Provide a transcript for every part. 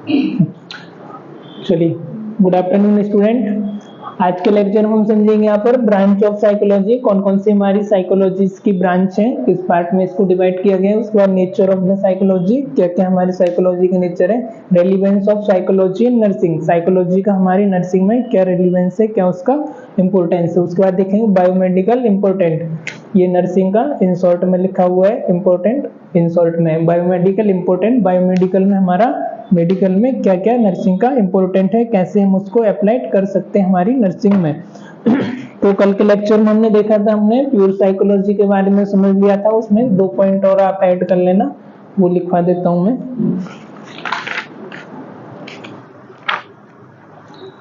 चलिए, good afternoon student. आज के लेक्चर में हम समझेंगे यहाँ पर ब्रांच ऑफ साइकोलॉजी, कौन कौन सी हमारी साइकोलॉजी की ब्रांच है, किस पार्ट में इसको डिवाइड किया गया है। उसके बाद नेचर ऑफ द साइकोलॉजी, क्या क्या हमारी साइकोलॉजी का नेचर है। Relevance of psychology in nursing, psychology का हमारी नर्सिंग में क्या रेलिवेंस है, क्या उसका इंपोर्टेंस है। उसके बाद देखेंगे बायोमेडिकल इंपोर्टेंट, ये नर्सिंग का इन शॉर्ट में लिखा हुआ है, इंपोर्टेंट इन शॉर्ट में। बायोमेडिकल इंपोर्टेंट, बायोमेडिकल में हमारा मेडिकल में क्या क्या नर्सिंग का इंपॉर्टेंट है, कैसे हम उसको अप्लाइड कर सकते हैं हमारी नर्सिंग में। तो कल के लेक्चर में हमने देखा था, हमने प्योर साइकोलॉजी के बारे में समझ लिया था, उसमें 2 पॉइंट और आप ऐड कर लेना, वो लिखवा देता हूं मैं।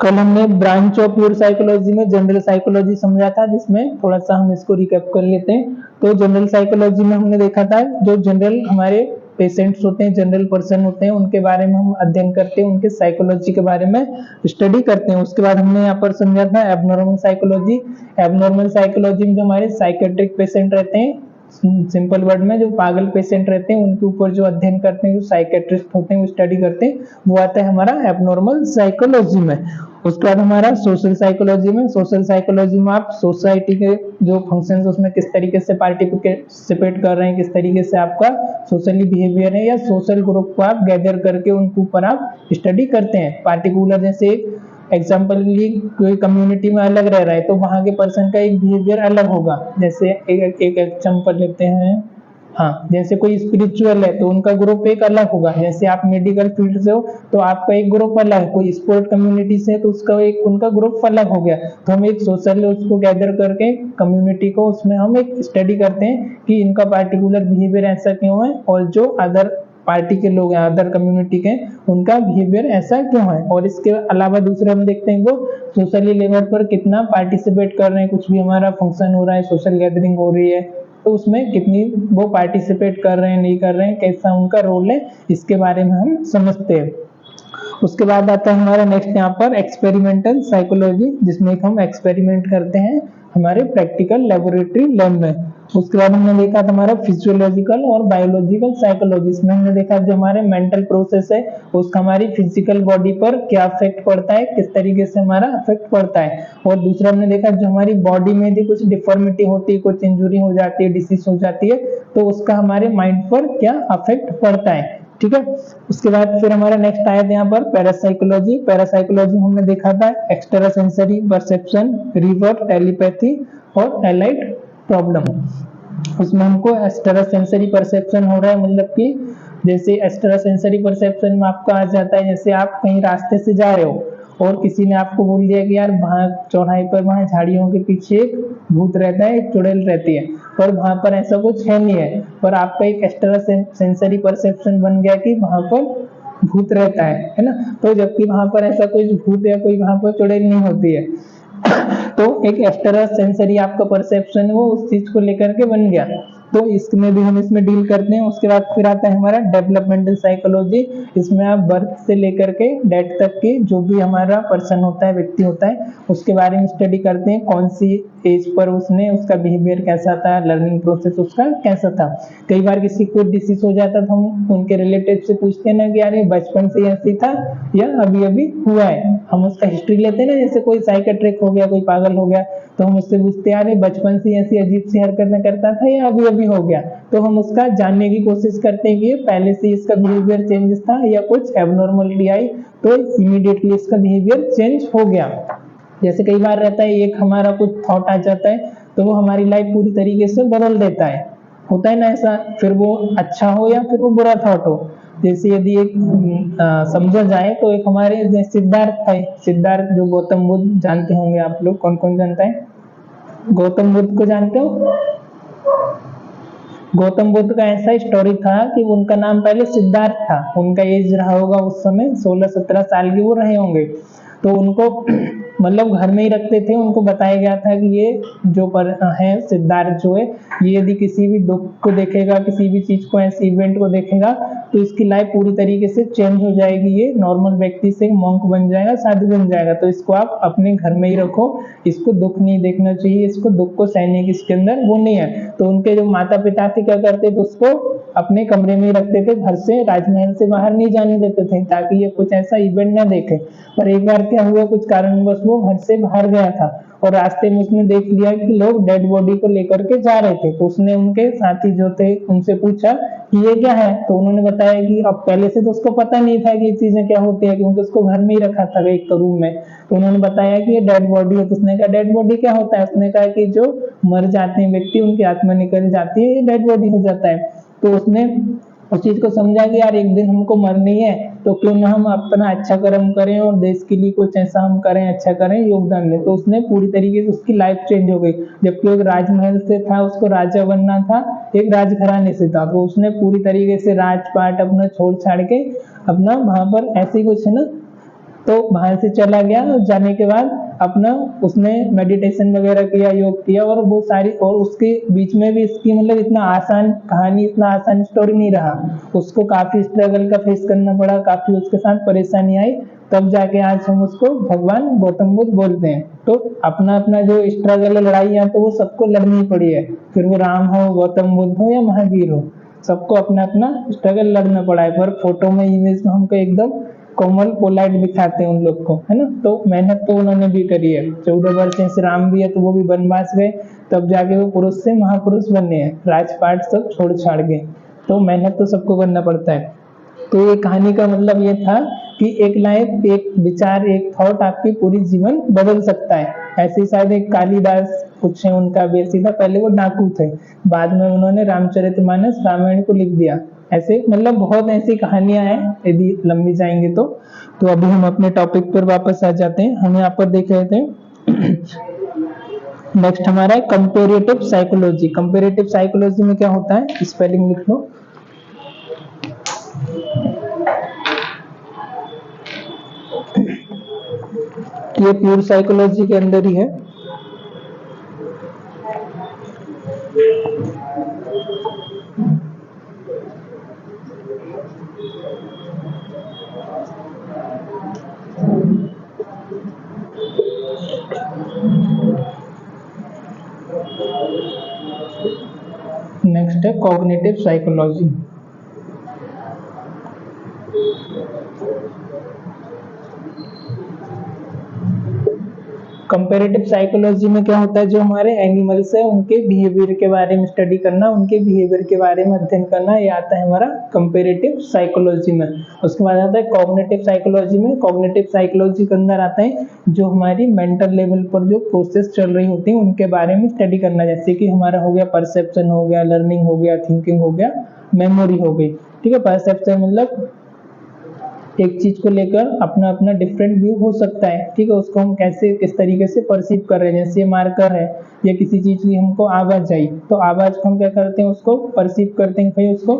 कल हमने ब्रांच ऑफ प्योर साइकोलॉजी में जनरल साइकोलॉजी समझा था, जिसमें थोड़ा सा हम इसको रिकैप कर लेते हैं। तो जनरल साइकोलॉजी में हमने देखा था, जो जनरल हमारे पेशेंट्स होते हैं, जनरल पर्सन होते हैं, उनके बारे में हम अध्ययन करते हैं, उनके साइकोलॉजी के बारे में स्टडी करते हैं। उसके बाद हमने यहाँ पर समझा था एबनॉर्मल साइकोलॉजी। एबनॉर्मल साइकोलॉजी में जो हमारे साइकेट्रिक पेशेंट रहते हैं, सिंपल वर्ड में जो पागल पेशेंट रहते हैं, उनके ऊपर जो अध्ययन करते हैं, जो साइकेट्रिस्ट होते हैं, वो स्टडी करते हैं, वो आता है हमारा एबनॉर्मल साइकोलॉजी में। उसके बाद हमारा सोशल साइकोलॉजी में, सोशल साइकोलॉजी में आप सोसाइटी के जो फंक्शंस उसमें किस तरीके से पार्टिसिपेट कर रहे हैं, किस तरीके से आपका सोशली बिहेवियर है, या सोशल ग्रुप को आप गैदर करके उनके ऊपर आप स्टडी करते हैं। पार्टिकुलर जैसे एग्जाम्पल कोई कम्युनिटी में अलग रह रहा है, तो वहां के पर्सन का एक बिहेवियर अलग होगा। जैसे एक एग्जाम्पल लेते हैं, हाँ, जैसे कोई स्पिरिचुअल है तो उनका ग्रुप एक अलग होगा। जैसे आप मेडिकल फील्ड से हो तो आपका एक ग्रुप अलग है, कोई स्पोर्ट कम्युनिटी से है तो उसका एक उनका ग्रुप अलग हो गया। तो हम एक सोशल उसको गैदर करके कम्युनिटी को, उसमें हम एक स्टडी करते हैं कि इनका पार्टिकुलर बिहेवियर ऐसा क्यों है, और जो अदर पार्टी के लोग हैं, अदर कम्युनिटी के, उनका बिहेवियर ऐसा क्यों है। और इसके अलावा दूसरे हम देखते हैं वो सोशली लेवल पर कितना पार्टिसिपेट कर रहे हैं, कुछ भी हमारा फंक्शन हो रहा है, सोशल गैदरिंग हो रही है, तो उसमें कितनी वो पार्टिसिपेट कर रहे हैं, नहीं कर रहे हैं, कैसा उनका रोल है, इसके बारे में हम समझते हैं। उसके बाद आता है हमारा नेक्स्ट यहाँ पर एक्सपेरिमेंटल साइकोलॉजी, जिसमें हम एक्सपेरिमेंट करते हैं हमारे प्रैक्टिकल लेबोरेटरी लैब में। उसके बाद हमने देखा था हमारा फिजियोलॉजिकल और बायोलॉजिकल साइकोलॉजी, इसमें हमने देखा जो हमारे मेंटल प्रोसेस है उसका हमारी फिजिकल बॉडी पर क्या इफेक्ट पड़ता है, किस तरीके से हमारा इफेक्ट पड़ता है। और दूसरा हमने देखा जो हमारी बॉडी में यदि कुछ डिफॉर्मिटी होती है, कुछ इंजुरी हो जाती है, डिसीज हो जाती है, तो उसका हमारे माइंड पर क्या इफेक्ट पड़ता है। ठीक है। उसके बाद फिर हमारा नेक्स्ट आया था यहाँ पर पैरासाइकोलॉजी। पैरासाइकोलॉजी हमने देखा था extra sensory perception, river, telepathy और एलाइड प्रॉब्लम। उसमें हमको एक्स्ट्रा सेंसरी परसेप्शन हो रहा है, मतलब कि जैसे एक्स्ट्रा सेंसरी परसेप्शन में आपका आ जाता है, जैसे आप कहीं रास्ते से जा रहे हो और किसी ने आपको बोल दिया कि यार वहां चौराहे पर वहां झाड़ियों के पीछे एक भूत रहता है, एक चुड़ैल रहती है, पर वहां पर ऐसा कुछ है नहीं है, पर आपका एक एक्स्ट्रा सेंसरी परसेप्शन बन गया कि वहां पर भूत रहता है ना। तो जबकि वहां पर ऐसा कोई भूत या कोई वहां पर चुड़ैल नहीं होती है, तो एक एक्स्ट्रा सेंसरी आपका परसेप्शन वो उस चीज को लेकर के बन गया, तो इसमें भी हम इसमें डील करते हैं। उसके बाद फिर आता है हमारा डेवलपमेंटल साइकोलॉजी, इसमें आप बर्थ से लेकर के डेथ तक के जो भी हमारा पर्सन होता है, व्यक्ति होता है, उसके बारे में स्टडी करते हैं, कौन सी एज पर उसने उसका बिहेवियर कैसा था, लर्निंग प्रोसेस उसका कैसा था। कई बार किसी को डिसीज हो जाता तो हम उनके रिलेटिव से पूछते हैं ना कि यार ये बचपन से ऐसी था या अभी अभी हुआ है, हम उसका हिस्ट्री लेते हैं ना। जैसे कोई साइकेट्रिक हो गया, कोई पागल हो गया, तो हम उससे पूछते हैं यार ये बचपन से ऐसी अजीब सी हरकतें करता था या अभी अभी हो गया, तो हम उसका जानने की कोशिश करते हैं कि पहले से इसका बिहेवियर चेंज था या कुछ एबनॉर्मलिटी आई तो इमीडिएटली इसका बिहेवियर चेंज हो गया। जैसे कई बार रहता है एक हमारा कुछ थॉट आ जाता है तो वो हमारी लाइफ पूरी तरीके से बदल देता है, होता है ना ऐसा, फिर वो अच्छा हो या फिर वो बुरा थॉट हो। जैसे यदि एक समझा जाए तो एक हमारे सिद्धार्थ था, सिद्धार्थ जो गौतम बुद्ध, जानते होंगे आप लोग, कौन कौन जानता है गौतम बुद्ध को, जानते हो? गौतम बुद्ध का ऐसा स्टोरी था कि उनका नाम पहले सिद्धार्थ था, उनका एज रहा होगा उस समय 16-17 साल के वो रहे होंगे। तो उनको मतलब घर में ही रखते थे। उनको बताया गया था कि ये जो पर है सिद्धार्थ जो है, ये यदि किसी भी दुख को देखेगा, किसी भी चीज को, ऐसे इवेंट को देखेगा, तो इसकी लाइफ पूरी तरीके से चेंज हो जाएगी। ये नॉर्मल व्यक्ति से मॉन्क बन जाएगा, साधु बन जाएगा। तो इसको आप अपने घर में ही रखो, इसको दुख नहीं देखना चाहिए, इसको दुख को सहने की इसके अंदर वो नहीं है। तो उनके जो माता पिता थे क्या करते थे, उसको अपने कमरे में ही रखते थे, घर से, राजमहल से बाहर नहीं जाने देते थे, ताकि ये कुछ ऐसा इवेंट ना देखे। पर एक बार क्या हुआ, कुछ कारणवश वो घर से बाहर गया था और रास्ते में उसने देख लिया कि लोग डेड बॉडी को लेकर के जा रहे थे। तो उसने उनके साथी जो थे उनसे पूछा कि ये क्या है। तो उन्होंने बताया कि अब पहले से तो उसको पता नहीं था कि ये चीजें क्या होती है, क्योंकि उसको घर में ही रखा था एक रूम में। तो उन्होंने बताया कि ये डेड बॉडी है। तो उसने कहा डेड बॉडी क्या होता है। उसने कहा कि जो मर जाते हैं व्यक्ति, उनकी आत्मा निकल जाती है, ये डेड बॉडी हो जाता है। तो उसने उस चीज को समझा कि यार एक दिन हमको मरनी है, तो क्यों ना हम अपना अच्छा कर्म करें और देश के लिए कुछ ऐसा हम करें, अच्छा करें, योगदान दें। तो उसने पूरी तरीके से, उसकी लाइफ चेंज हो गई। जबकि एक राजमहल से था, उसको राजा बनना था, एक राजघराने से था, तो उसने पूरी तरीके से राजपाट अपना छोड़ छाड़ के अपना वहां पर ऐसे ही कुछ है ना, तो वहां से चला गया। और जाने के बाद अपना उसने मेडिटेशन वगैरह किया, योग किया, और वो सारी, और उसके बीच में भी इसकी मतलब इतना आसान कहानी, इतना आसान स्टोरी नहीं रहा। उसको काफी स्ट्रगल का फेस करना पड़ा, काफी उसके साथ परेशानी आई, तब जाके आज हम उसको भगवान गौतम बुद्ध बोलते हैं। तो अपना अपना जो स्ट्रगल है, लड़ाइयाँ, तो वो सबको लड़नी पड़ी है। फिर वो राम हो, गौतम बुद्ध हो या महावीर हो, सबको अपना अपना स्ट्रगल लड़ना पड़ा है। पर फोटो में, इमेज में हमको एकदम कोमल पोलाइट दिखाते हैं उन लोग को, है ना। तो मेहनत तो उन्होंने भी करी है। 14 वर्ष से राम भी है, तो वो भी वनवास गए, तब जाके वो पुरुष से महापुरुष बने हैं, राजपाट सब छोड़ छाड़ गए। तो मेहनत तो सबको करना पड़ता है। तो ये कहानी का मतलब ये था कि एक लाइफ, एक विचार, एक थॉट आपकी पूरी जीवन बदल सकता है। ऐसे ही शायद एक कालिदास कुछ है, उनका बेसी था, पहले वो डाकू थे, बाद में उन्होंने रामचरितमानस, रामायण को लिख दिया। ऐसे मतलब बहुत ऐसी कहानियां हैं, यदि लंबी जाएंगे तो। अभी हम अपने टॉपिक पर वापस आ जाते हैं। हम यहाँ पर देख रहे थे नेक्स्ट हमारा है कंपेरेटिव साइकोलॉजी। कंपेरेटिव साइकोलॉजी में क्या होता है, स्पेलिंग लिख लो। ये प्योर साइकोलॉजी के अंदर ही है। नेक्स्ट है कॉग्निटिव साइकोलॉजी। कंपेरेटिव साइकोलॉजी में क्या होता है, जो हमारे एनिमल्स है उनके बिहेवियर के बारे में स्टडी करना, उनके बिहेवियर के बारे में अध्ययन करना, ये आता है हमारा कंपेरेटिव साइकोलॉजी में। उसके बाद आता है कॉग्निटिव साइकोलॉजी में। कॉग्निटिव साइकोलॉजी के अंदर आता है जो हमारी मेंटल लेवल पर जो प्रोसेस चल रही होती है उनके बारे में स्टडी करना। जैसे कि हमारा हो गया परसेप्शन, हो गया लर्निंग, हो गया थिंकिंग, हो गया मेमोरी हो गई। ठीक है, परसेप्शन मतलब एक चीज को लेकर अपना अपना डिफरेंट व्यू हो सकता है। ठीक है, उसको हम कैसे, किस तरीके से परसीव कर रहे हैं। जैसे मार्कर है या किसी चीज की हमको आवाज आई, तो आवाज को हम क्या करते हैं, उसको परसीव करते हैं। भाई उसको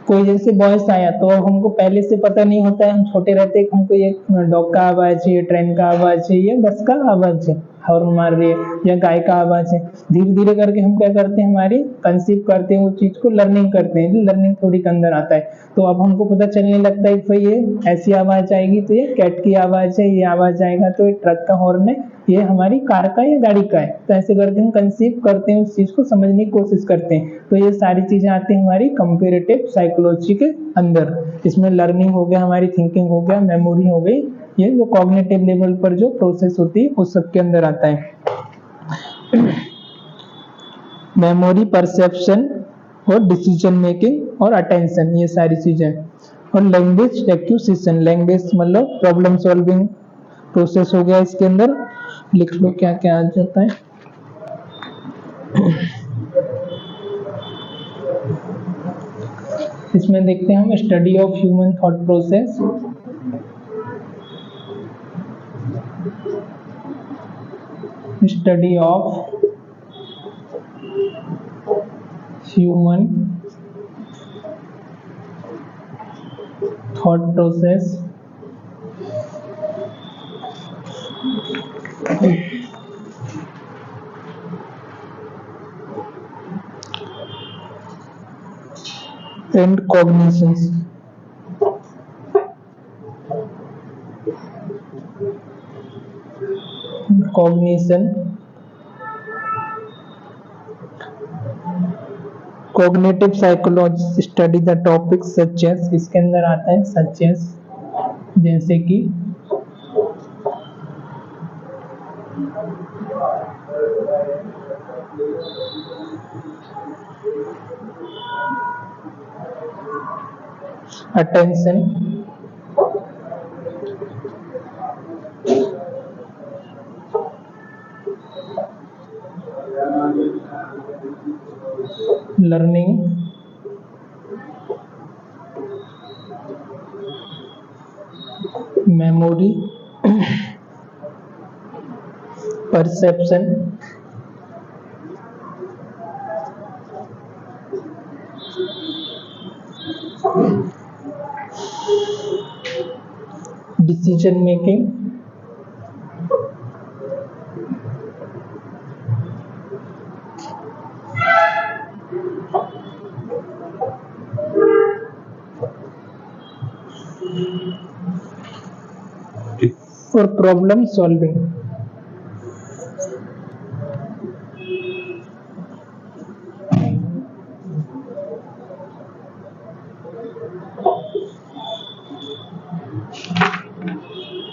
कोई जैसे वॉइस आया, तो हमको पहले से पता नहीं होता है, हम छोटे रहते हैं, हमको ये डॉग का आवाज है, ये ट्रेन का आवाज है, ये बस का आवाज है, हॉर्न मार रही है, या गाय का आवाज है। धीरे धीरे करके हम क्या करते हैं, हमारी कंसीव करते हैं, वो चीज को लर्निंग करते हैं, लर्निंग थोड़ी के अंदर आता है। तो अब हमको पता चलने लगता है कि ये ऐसी आवाज आएगी तो ये कैट की आवाज है, ये आवाज आएगा तो ये ट्रक का हॉर्न है, ये हमारी कार का या गाड़ी का है। तो ऐसे करके हम कंसीव करते हैं, उस चीज को समझने की कोशिश करते हैं। तो ये सारी चीजें आती हैं हमारी कंपेरेटिव साइकोलॉजी के अंदर। इसमें लर्निंग हो गया, हमारी थिंकिंग हो गया, मेमोरी हो गई, ये जो कॉग्निटिव लेवल पर जो प्रोसेस होती है उस सब के अंदर आता है। मेमोरी, परसेप्शन और डिसीजन मेकिंग और अटेंशन, ये सारी चीजें। और लैंग्वेज एक्विजिशन, लैंग्वेज मतलब प्रॉब्लम सॉल्विंग प्रोसेस हो गया इसके अंदर। लिख लो क्या क्या आ जाता है। इसमें देखते हैं हम study of human thought process, study of human thought process and cognitions. Cognition, cognitive psychology study the topics such as, इसके अंदर आता है such as, जैसे कि attention, learning, memory, perception, decision making, और problem solving.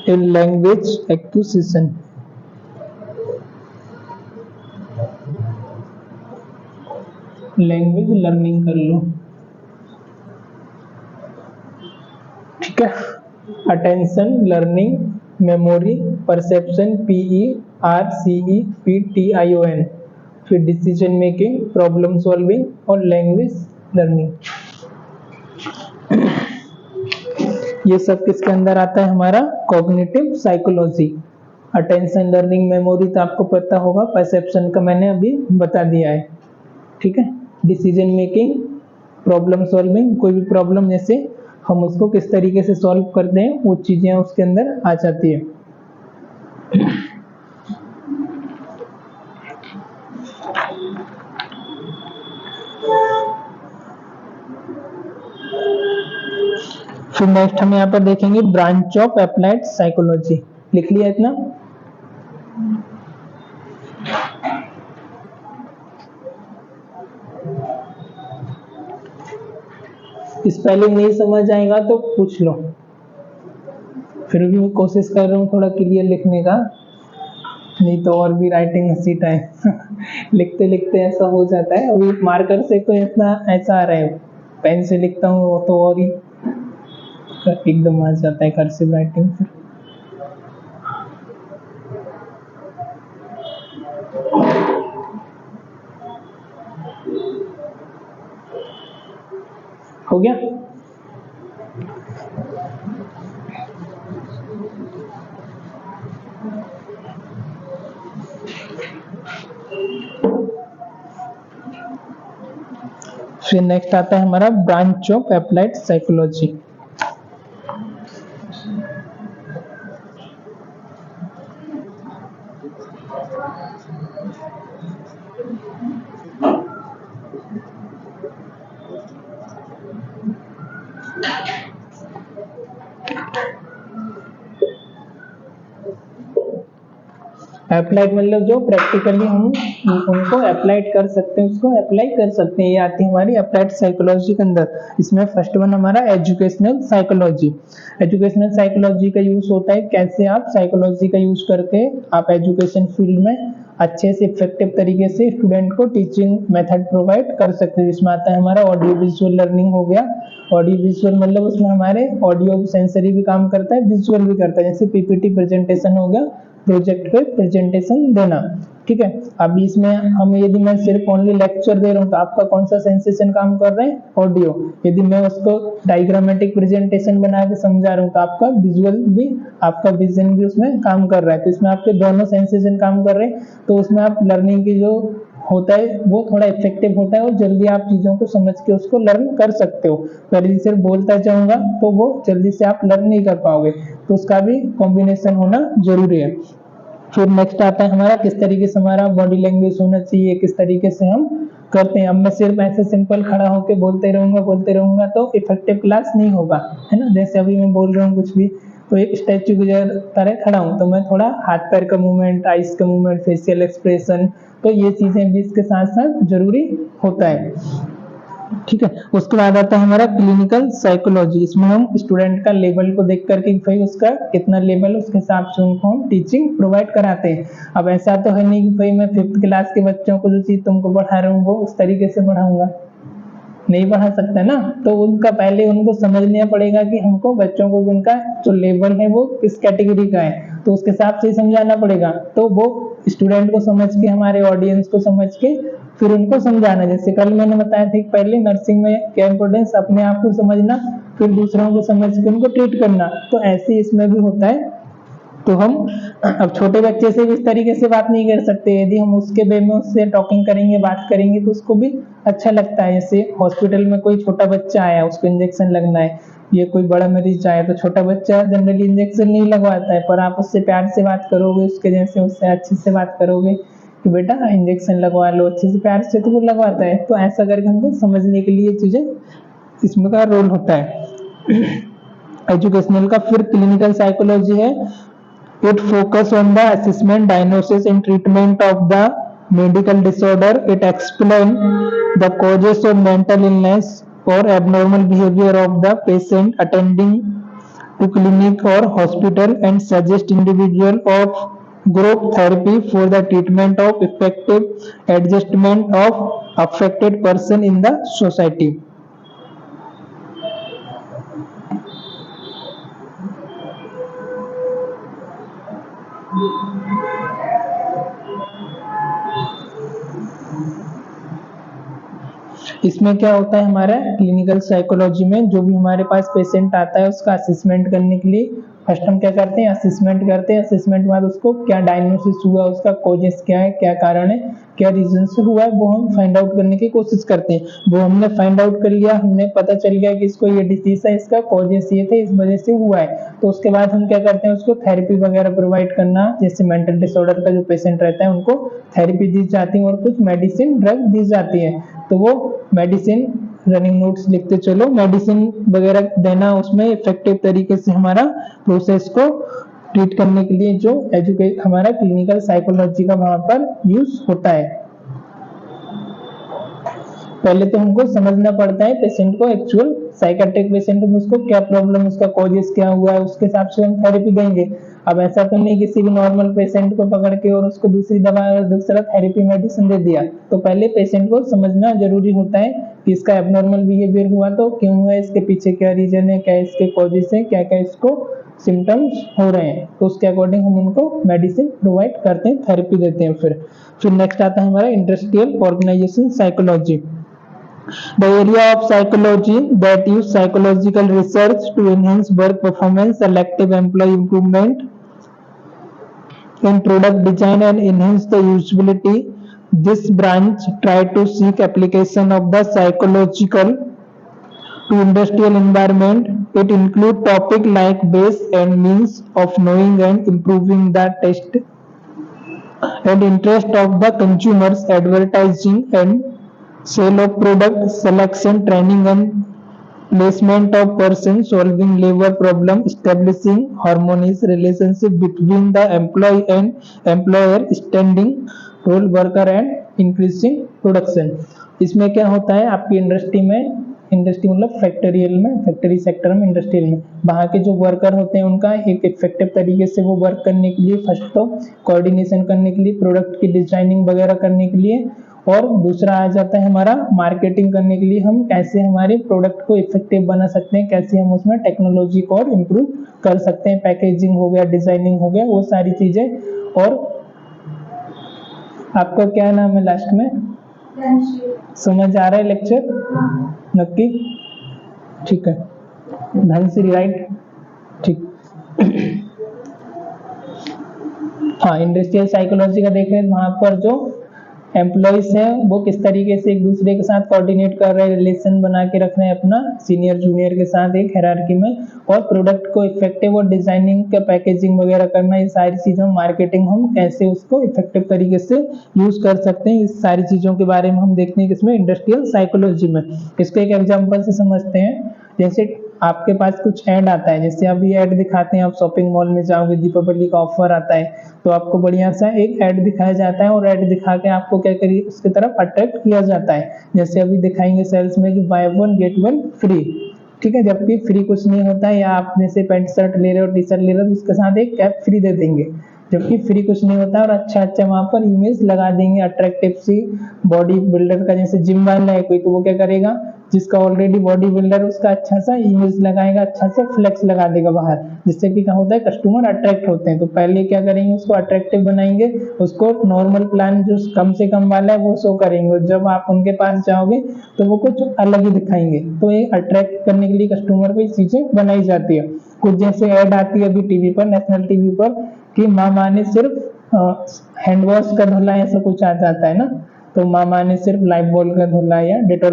In language acquisition, language learning कर लो, ठीक है। Attention, learning, memory, perception, PERCEPTION, फिर डिसीजन मेकिंग, प्रॉब्लम सॉल्विंग और लैंग्वेज लर्निंग। ये सब किसके अंदर आता है? हमारा cognitive psychology. Attention, learning, memory तो आपको पता होगा, परसेप्शन का मैंने अभी बता दिया है, ठीक है। डिसीजन मेकिंग, प्रॉब्लम सॉल्विंग, कोई भी प्रॉब्लम जैसे हम उसको किस तरीके से सॉल्व करते हैं वो चीजें उसके अंदर आ जाती है। फिर नेक्स्ट हम यहाँ पर देखेंगे ब्रांच ऑफ अप्लाइड साइकोलॉजी। लिख लिया इतना? स्पेलिंग नहीं समझ आएगा तो पूछ लो, फिर भी मैं कोशिश कर रहा हूँ थोड़ा क्लियर लिखने का, नहीं तो और भी राइटिंग हंसी टाइम लिखते लिखते ऐसा हो जाता है। अभी मार्कर से तो इतना ऐसा आ रहा है, पेन से लिखता हूँ तो और ही एकदम आ जाता है कर्सिव राइटिंग। हो गया? फिर नेक्स्ट आता है हमारा branch of applied psychology. Applied मतलब जो प्रैक्टिकली हम उनको अप्लाइड कर सकते हैं, उसको अप्लाई कर सकते हैं, ये आती है हमारी अप्लाइड साइकोलॉजी के अंदर। इसमें फर्स्ट वन हमारा एजुकेशनल साइकोलॉजी। एजुकेशनल साइकोलॉजी का यूज होता है कैसे आप साइकोलॉजी का यूज करके आप एजुकेशन फील्ड में अच्छे से इफेक्टिव तरीके से स्टूडेंट को टीचिंग मेथड प्रोवाइड कर सकते हैं। इसमें आता है हमारा ऑडियो विजुअल लर्निंग हो गया। ऑडियो विजुअल मतलब उसमें हमारे ऑडियो सेंसरी भी काम करता है, विजुअल भी करता है, जैसे पीपीटी प्रेजेंटेशन हो गया, प्रोजेक्ट पे प्रेजेंटेशन देना, ठीक है। अभी इसमें हम यदि मैं सिर्फ ओनली लेक्चर दे रहा हूँ तो आपका कौन सा सेंसेशन काम कर रहा है? ऑडियो। यदि मैं उसको डायग्रामेटिक प्रेजेंटेशन बना के समझा रहा हूँ तो आपका विजुअल भी, आपका विजन भी उसमें काम कर रहा है। तो इसमें आपके दोनों सेंसेशन काम कर रहे हैं, तो उसमें आप लर्निंग की जो होता है वो थोड़ा इफेक्टिव होता है और जल्दी आप चीजों को समझ के उसको लर्न कर सकते हो। पहले सिर्फ बोलता जाऊंगा तो वो जल्दी से आप लर्न नहीं कर पाओगे, तो उसका भी कॉम्बिनेशन होना जरूरी है। फिर नेक्स्ट आता है हमारा किस तरीके से हमारा बॉडी लैंग्वेज होना चाहिए, किस तरीके से हम करते हैं। अब मैं सिर्फ ऐसे सिंपल खड़ा होकर बोलते रहूंगा तो इफेक्टिव क्लास नहीं होगा, है ना। जैसे अभी मैं बोल रहा हूँ कुछ भी, तो एक स्टैच्यू की तरह खड़ा हूँ, तो मैं थोड़ा हाथ पैर का मूवमेंट, आइस का मूवमेंट, फेशियल एक्सप्रेशन, तो ये चीजें भी इसके साथ साथ जरूरी होता है। ठीक है, उसके बाद आता है हमारा क्लिनिकल साइकोलॉजी। इसमें हम स्टूडेंट का लेवल को देख करके भाई उसका कितना लेवल, उसके हिसाब से उनको हम टीचिंग प्रोवाइड कराते हैं। अब ऐसा तो है नहीं कि भाई मैं 5th क्लास के बच्चों को जो चीज तुमको पढ़ा रहा हूँ वो उस तरीके से पढ़ाऊंगा, नहीं पढ़ा सकता ना। तो उनका पहले उनको समझना पड़ेगा कि हमको बच्चों को उनका जो लेवल है वो किस कैटेगरी का है, तो उसके हिसाब से समझाना पड़ेगा। तो वो स्टूडेंट को समझ के, हमारे ऑडियंस को समझ के फिर उनको समझाना। जैसे कल मैंने बताया था पहले नर्सिंग में क्या इंपॉर्टेंस, अपने आप को समझना, फिर दूसरों को समझ के उनको ट्रीट करना, तो ऐसे इसमें भी होता है। तो हम अब छोटे बच्चे से भी इस तरीके से बात नहीं कर सकते, यदि हम उसके वे में उससे टॉकिंग करेंगे, बात करेंगे तो उसको भी अच्छा लगता है। जैसे हॉस्पिटल में कोई छोटा बच्चा आया, उसको इंजेक्शन लगना है, ये कोई बड़ा मरीज आया, तो छोटा बच्चा जनरली इंजेक्शन नहीं लगवाता है, पर आप उससे प्यार से बात करोगे, उसके जैसे उससे अच्छे से बात करोगे कि बेटा इंजेक्शन लगवा लो, अच्छे से प्यार से, तो वो लगवाता है। तो ऐसा करके हमको समझने के लिए चीजें इसमें का रोल होता है। एजुकेशनल का फिर क्लिनिकल साइकोलॉजी है। It focus on the assessment, diagnosis and treatment of the medical disorder. It explain the causes of mental illness or abnormal behavior of the patient attending to clinic or hospital and suggest individual of group therapy for the treatment of effective adjustment of affected person in the society. इसमें क्या होता है हमारा clinical psychology में, जो भी हमारे पास patient आता है उसका असेसमेंट करने के लिए फर्स्ट हम क्या करते हैं, असेसमेंट करते हैं। असेसमेंट के बाद उसको क्या डायग्नोसिस हुआ, उसका कॉजेस क्या है, क्या कारण है, क्या रीजन से हुआ है, वो हम फाइंड आउट करने की कोशिश करते हैं। वो हमने फाइंड आउट कर लिया, हमने पता चल गया कि इसको ये डिसीज है, इसका कॉजेस ये थे, इस वजह से हुआ है, तो उसके बाद हम क्या करते हैं, उसको थेरेपी वगैरह प्रोवाइड करना। जैसे मेंटल डिसऑर्डर का जो पेशेंट रहता है उनको थेरेपी दी जाती है और कुछ मेडिसिन ड्रग दी जाती है। तो वो मेडिसिन, रनिंग नोट्स लिखते चलो, मेडिसिन वगैरह देना, उसमें इफेक्टिव तरीके से हमारा प्रोसेस को ट्रीट करने के लिए जो हमारा क्लिनिकल साइकोलॉजी का वहां पर यूज होता है। पहले तो हमको समझना पड़ता है पेशेंट को, एक्चुअल साइकेट्रिक पेशेंट है उसको क्या प्रॉब्लम, उसका कॉजेस क्या हुआ है, उसके हिसाब से हम थेरेपी देंगे। अब ऐसा तो नहीं किसी भी नॉर्मल पेशेंट को पकड़ के और उसको दूसरी दवा, दूसरा थेरेपी मेडिसिन दे दिया। तो पहले पेशेंट को समझना जरूरी होता है कि इसका एबनॉर्मल बिहेवियर हुआ तो क्यों हुआ, इसके पीछे क्या रीजन है, क्या इसके कॉजेस है, क्या क्या इसको सिम्टम्स हो रहे हैं, तो उसके अकॉर्डिंग हम उनको मेडिसिन प्रोवाइड करते हैं, थेरेपी देते हैं। फिर नेक्स्ट आता है हमारा industrial organisation psychology. The area of psychology that use psychological research to enhance work performance, selective employee improvement, in product design and enhance the usability. This branch try to seek application of the psychological to industrial environment. It include topic like base and means of knowing and improving the taste and interest of the consumers, advertising and sale of product, selection, training and placement of persons, solving labor problem, establishing harmonious relationship between the employee and employer, extending role worker and increasing production. इसमें क्या होता है आपकी industry में, industry मतलब factorial में, factory sector में, industrial में, वहाँ के जो वर्कर होते हैं उनका एक इफेक्टिव तरीके से वो वर्क करने के लिए फर्स्ट तो कोऑर्डिनेशन करने के लिए, प्रोडक्ट की डिजाइनिंग वगैरह करने के लिए, और दूसरा आ जाता है हमारा मार्केटिंग करने के लिए, हम कैसे हमारे प्रोडक्ट को इफेक्टिव बना सकते हैं, कैसे हम उसमें टेक्नोलॉजी को और इम्प्रूव कर सकते हैं, पैकेजिंग हो गया, डिजाइनिंग हो गया, वो सारी चीजें। और आपका क्या नाम है लास्ट में, समझ आ रहा है लेक्चर नक्की, ठीक है, धनश्री राइट, ठीक। हाँ, इंडस्ट्रियल साइकोलॉजी का देख रहे हैं, वहां पर जो एम्प्लॉयज हैं वो किस तरीके से एक दूसरे के साथ कोऑर्डिनेट कर रहे हैं, रिलेशन बना के रख रहे हैं अपना सीनियर जूनियर के साथ एक हायरार्की में, और प्रोडक्ट को इफेक्टिव और डिजाइनिंग का पैकेजिंग वगैरह करना, ये सारी चीजों मार्केटिंग हम कैसे उसको इफेक्टिव तरीके से यूज कर सकते हैं, इस सारी चीजों के बारे में हम देखते हैं किसमें, इंडस्ट्रियल साइकोलॉजी में। इसको एक एग्जांपल से समझते हैं। जैसे आपके पास कुछ ऐड आता है, जैसे अभी ऐड दिखाते हैं, आप शॉपिंग मॉल में जाओगे, दीपावली का ऑफर आता है, तो आपको बढ़िया सा एक ऐड दिखाया जाता है और ऐड दिखा के आपको क्या करिए उसकी तरफ अट्रैक्ट किया जाता है। जैसे अभी दिखाएंगे सेल्स में कि by one get one free, ठीक है, जबकि फ्री कुछ नहीं होता है, या आप जैसे पैंट शर्ट ले रहे हो, टी शर्ट ले रहे हो, तो उसके साथ एक कैप फ्री दे देंगे, जबकि फ्री कुछ नहीं होता है, और अच्छा अच्छा वहां पर इमेज लगा देंगे अट्रैक्टिव सी। बॉडी बिल्डर का जैसे जिम वाला है कोई, तो वो क्या करेगा, जिसका ऑलरेडी बॉडी बिल्डर, उसका अच्छा सा इमेज लगाएगा, अच्छा सा फ्लेक्स लगा देगा बाहर, जिससे कि क्या होता है, कस्टमर अट्रैक्ट होते हैं। तो पहले क्या करेंगे, उसको अट्रैक्टिव बनाएंगे, उसको नॉर्मल प्लान जो कम से कम वाला है वो शो करेंगे, और जब आप उनके पास जाओगे तो वो कुछ अलग ही दिखाएंगे। तो ये अट्रैक्ट करने के लिए कस्टमर को ये चीजें बनाई जाती है। कुछ जैसे ऐड आती है अभी टीवी पर, नेशनल टीवी पर, कि मामा ने सिर्फ हैंड वॉश का धुला, ऐसा कुछ आ जाता है ना, तो मामा ने सिर्फ लाइफ बॉय का धुला या डेटॉल